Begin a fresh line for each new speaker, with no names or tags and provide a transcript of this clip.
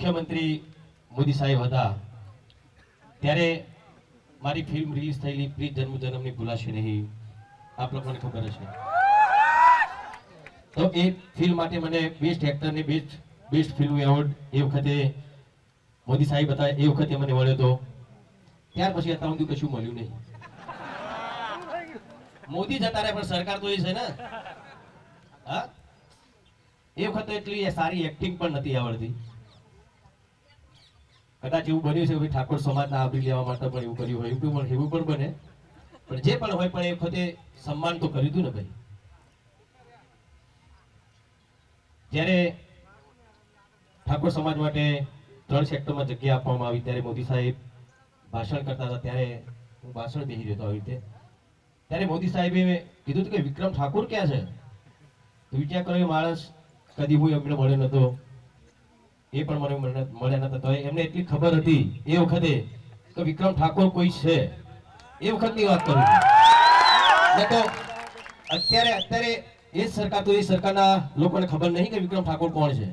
મુખ્યમંત્રી મોદી સાહેબ હતા ત્યારે મારી ફિલ્મ રિલીઝ થયેલી પ્રીત જન્મ જન્મની ભૂલાશે નહીં, આપ લોકોને ખબર હશે. તો એ ફિલ્મ માટે મને બેસ્ટ એક્ટર ને બેસ્ટ ફિલ્મ એવોર્ડ એ વખતે મોદી સાહેબ હતા એ વખતે મને મળ્યો હતો. ત્યાર પછી અત્યાર સુધી કશું મળ્યું નહીં. મોદી જતા રહે પણ સરકાર તો એ છે ને. હા, એ વખતે એટલી સારી એક્ટિંગ પણ નથી આવડતી. કદાચ એવું બન્યું છે કે ઠાકોર સમાજના આવરી લેવા માટે પણ એવું કર્યું હોય, એવું પણ બને. પણ જે પણ હોય પણ એ વખતે સન્માન તો કર્યું હતું ને ભાઈ. જ્યારે ઠાકોર સમાજ માટે 3 સેક્ટરમાં જગ્યા આપવામાં આવી ત્યારે મોદી સાહેબ ભાષણ કરતા હતા ત્યારે હું ભાષણ બેસી રહ્યો હતો આવી રીતે. ત્યારે મોદી સાહેબે કીધું કે વિક્રમ ઠાકોર ક્યાં છે? તો વિચાર કર્યો માણસ કદી હું એમને મળ્યો નતો, એ પણ મને મળ્યા નતા. તો એમને એટલી ખબર હતી એ વખતે કે વિક્રમ ઠાકોર કોઈ છે. એ વખતની વાત કરું છું. તો અત્યારે એ સરકાર તો એ સરકારના લોકોને ખબર નહીં કે વિક્રમ ઠાકોર કોણ છે.